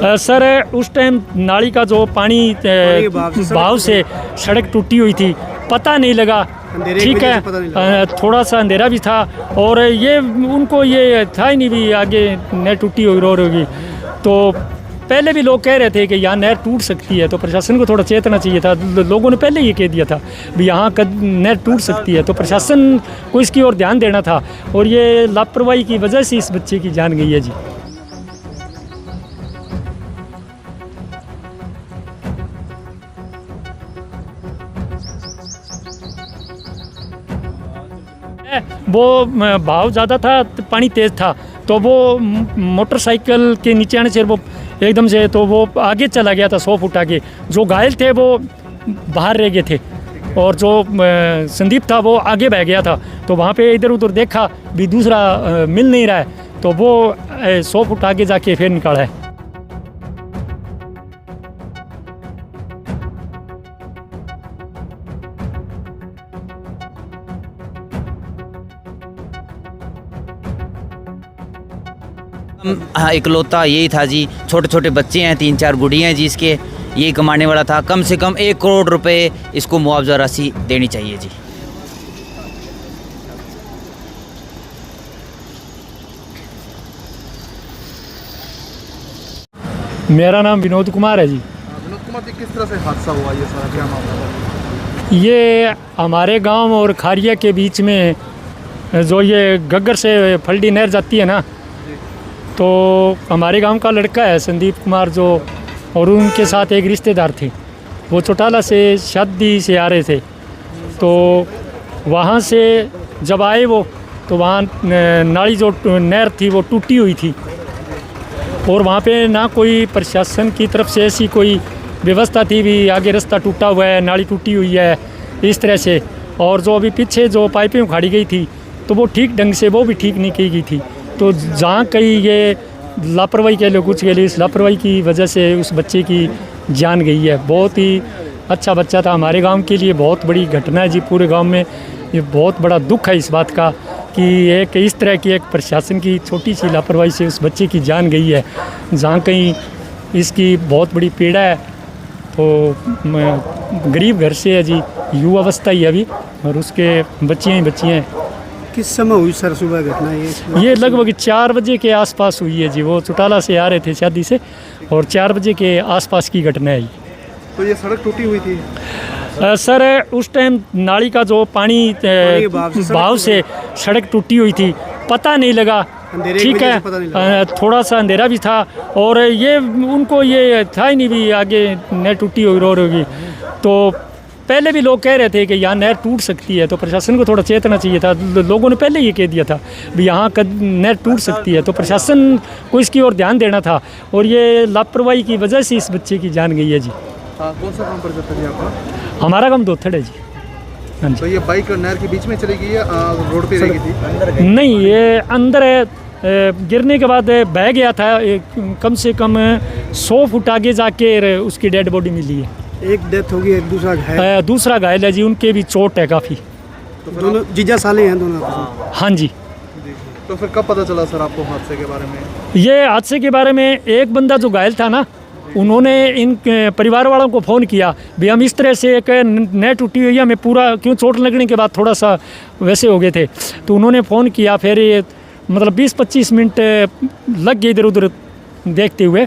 Sir उस time नाली का जो पानी बहाव से सड़क टूटी हुई थी, पता नहीं लगा। ठीक है, थोड़ा सा अंधेरा भी था और ये उनको ये था ही नहीं भी आगे नहर टूटी हुई रोड होगी। तो पहले भी लोग कह रहे थे कि यहाँ नहर टूट सकती है, तो प्रशासन को थोड़ा चेतना चाहिए था। लोगों ने पहले ये कह दिया था भी यहाँ नहर टूट सकती है, तो प्रशासन को इसकी ओर ध्यान देना था। और ये लापरवाही की वजह से इस बच्चे की जान गई है जी। वो भाव ज़्यादा था, पानी तेज़ था, तो वो मोटरसाइकिल के नीचे आने से वो एकदम से तो वो आगे चला गया था 100 फुट आगे। जो घायल थे वो बाहर रह गए थे और जो संदीप था वो आगे बह गया था। तो वहाँ पे इधर उधर देखा भी दूसरा मिल नहीं रहा है, तो वो 100 फुट आगे जाके फिर निकाला है। हाँ, इकलौता यही था जी। छोटे छोटे बच्चे हैं, 3-4 गुड़ियाँ हैं जी इसके। यही कमाने वाला था। कम से कम 1 करोड़ रुपए इसको मुआवजा राशि देनी चाहिए जी। मेरा नाम विनोद कुमार है जी। विनोद कुमार जी, किस तरह से हादसा हुआ, ये सारा क्या मामला? ये हमारे गांव और खारिया के बीच में जो ये गग्गर से फल्डी नहर जाती है ना, तो हमारे गांव का लड़का है संदीप कुमार जो, और उनके साथ एक रिश्तेदार थे। वो चौटाला से शादी से आ रहे थे, तो वहाँ से जब आए वो, तो वहाँ नाली जो नहर थी वो टूटी हुई थी और वहाँ पे ना कोई प्रशासन की तरफ से ऐसी कोई व्यवस्था थी भी आगे रास्ता टूटा हुआ है, नाली टूटी हुई है इस तरह से। और जो अभी पीछे जो पाइपें उखाड़ी गई थी, तो वो ठीक ढंग से वो भी ठीक नहीं की गई थी। तो जहाँ कहीं ये लापरवाही के लिए कुछ के लिए, इस लापरवाही की वजह से उस बच्चे की जान गई है। बहुत ही अच्छा बच्चा था। हमारे गांव के लिए बहुत बड़ी घटना है जी। पूरे गांव में ये बहुत बड़ा दुख है इस बात का कि एक इस तरह की एक प्रशासन की छोटी सी लापरवाही से उस बच्चे की जान गई है। जहाँ कहीं इसकी बहुत बड़ी पीड़ा है। तो गरीब घर से है जी, युवा अवस्था ही अभी, और उसके बच्चियाँ ही बच्चियाँ हैं। किस समय हुई सर सुबह घटना ये लगभग 4 बजे के आसपास हुई है जी। वो चौटाला से आ रहे थे शादी से और 4 बजे के आसपास की घटना है। तो ये सड़क टूटी हुई थी? सर उस टाइम नाली का जो पानी बहाव से सड़क टूटी हुई थी, पता नहीं लगा। ठीक है, थोड़ा सा अंधेरा भी था और ये उनको ये था ही नहीं भी आगे नहर टूटी हुई रोड होगी। तो पहले भी लोग कह रहे थे कि यहाँ नहर टूट सकती है, तो प्रशासन को थोड़ा चेतना चाहिए था। लोगों ने पहले ये कह दिया था भी यहाँ नहर टूट सकती है, तो प्रशासन को इसकी ओर ध्यान देना था। और ये लापरवाही की वजह से इस बच्चे की जान गई है जी। कौन सा काम पर जाता है आपका? हमारा काम दोथड़ है जी। हाँ जी। तो ये बाइक नहर के बीच में चली गई या रोड पे रह गई थी? नहीं, ये अंदर है। गिरने के बाद बह गया था। कम से कम 100 फुट आगे जाके उसकी डेड बॉडी मिली है। एक डेथ होगी, एक दूसरा घायल है जी। उनके भी चोट है काफ़ी। तो दोनों जीजा साले हैं दोनों? हाँ जी। तो फिर कब पता चला सर आपको हादसे के बारे में? ये हादसे के बारे में एक बंदा जो घायल था ना, उन्होंने इन परिवार वालों को फ़ोन किया भी हम इस तरह से एक नहर टूटी हुई है, हमें पूरा क्यों चोट लगने के बाद थोड़ा सा वैसे हो गए थे। तो उन्होंने फ़ोन किया, फिर ये मतलब 20-25 मिनट लग गए इधर उधर देखते हुए,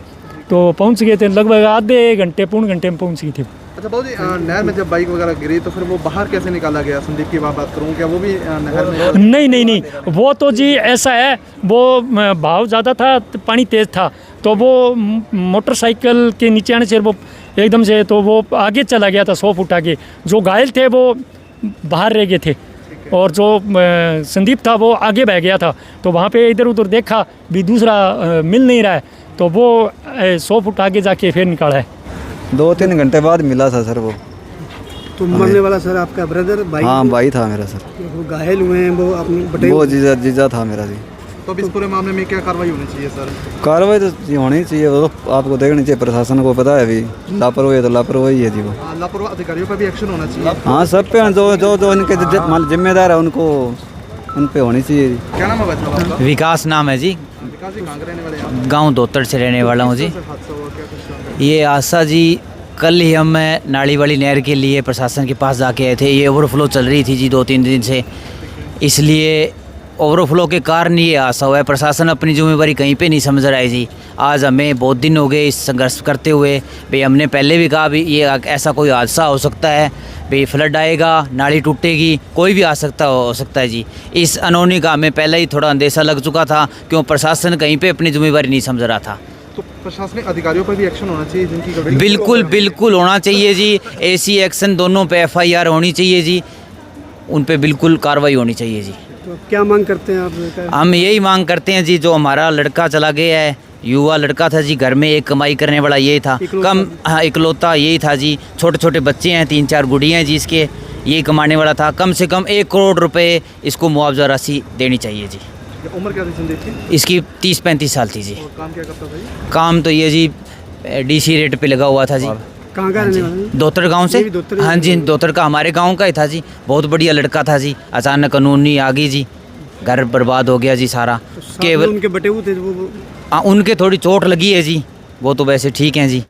तो पहुंच गए थे। लगभग आधे घंटे पौन घंटे में पहुंच गए थे। अच्छा बाबू जी, नहर में जब बाइक वगैरह गिरी तो फिर वो बाहर कैसे निकाला गया? संदीप की बात करूँ, क्या वो भी नहर में? नहीं, वो तो जी ऐसा है, वो भाव ज़्यादा था, पानी तेज़ था, तो वो मोटरसाइकिल के नीचे आने से वो एकदम से तो वो आगे चला गया था 100 फुट आगे। जो घायल थे वो बाहर रह गए थे और जो संदीप था वो आगे बह गया था। तो वहाँ पे इधर उधर देखा भी दूसरा मिल नहीं रहा है, तो वो 100 फुट आगे जाके फिर निकाला है। 2-3 घंटे बाद मिला था सर वो। तो मरने वाला सर आपका ब्रदर भाई? हाँ, भाई था मेरा सर। वो घायल हुए हैं वो अपनी? वो जीजा था मेरा जी। तो अब इस पूरे मामले में क्या कार्रवाई होनी चाहिए सर? कार्रवाई तो होनी चाहिए, वो तो आपको देखनी चाहिए। प्रशासन को पता है अभी लापरवाही है तो लापरवाही है जी। वो लापरवाह अधिकारियों पर भी एक्शन होना चाहिए। हाँ, सब पे जो इनके जिम्मेदार है उनको उन पे होनी चाहिए। क्या नाम है बच्चा आपका? विकास नाम है जी। कहाँ से कहाँ के रहने वाले हैं आप? गांव दोतड़ से रहने वाला हूँ जी। किस तरह से हादसा हुआ, क्या कुछ जानकारी? ये हादसा जी कल ही हम नाली वाली नहर के लिए प्रशासन के पास जाके आए थे। ये ओवरफ्लो चल रही थी जी 2-3 दिन से, इसलिए ओवरफ्लो के कारण ये हादसा हुआ है। प्रशासन अपनी जिम्मेदारी कहीं पे नहीं समझ रहा है जी। आज हमें बहुत दिन हो गए इस संघर्ष करते हुए। भाई हमने पहले भी कहा भी ये ऐसा कोई हादसा हो सकता है, भाई फ्लड आएगा, नाली टूटेगी, कोई भी हो सकता है जी। इस अनहोनी का हमें पहले ही थोड़ा अंदेशा लग चुका था, क्यों प्रशासन कहीं पे अपनी जिम्मेदारी नहीं समझ रहा था। तो प्रशासनिक अधिकारियों पर भी एक्शन होना चाहिए जिनकी गड़बड़ी। बिल्कुल बिल्कुल होना चाहिए जी। ऐसी एक्शन दोनों पे FIR होनी चाहिए जी, उन पे बिल्कुल कार्रवाई होनी चाहिए जी। तो क्या मांग करते हैं आप? हम यही मांग करते हैं जी, जो हमारा लड़का चला गया है, युवा लड़का था जी, घर में एक कमाई करने वाला यही था, इकलौता यही था जी। छोटे छोटे बच्चे हैं, 3-4 गुड़ियाँ हैं जी इसके, यही कमाने वाला था। कम से कम 1 करोड़ रुपए इसको मुआवजा राशि देनी चाहिए जी। उम्र क्या थी संदीप की? इसकी 30-35 साल थी जी। और काम क्या करता था ये? काम तो ये जी DC रेट पे लगा हुआ था जी। कहाँ का रहने वाले हैं? दोतड़ गांव से। ये भी दोतड़ हाँ जी, दोतड़ का हमारे गांव का ही था जी। बहुत बढ़िया लड़का था जी, अचानक कानूनी आ गई जी, घर बर्बाद हो गया जी सारा। साथ में उनके बटे हुए थे वो उनके थोड़ी चोट लगी है जी, वो तो वैसे ठीक हैं जी।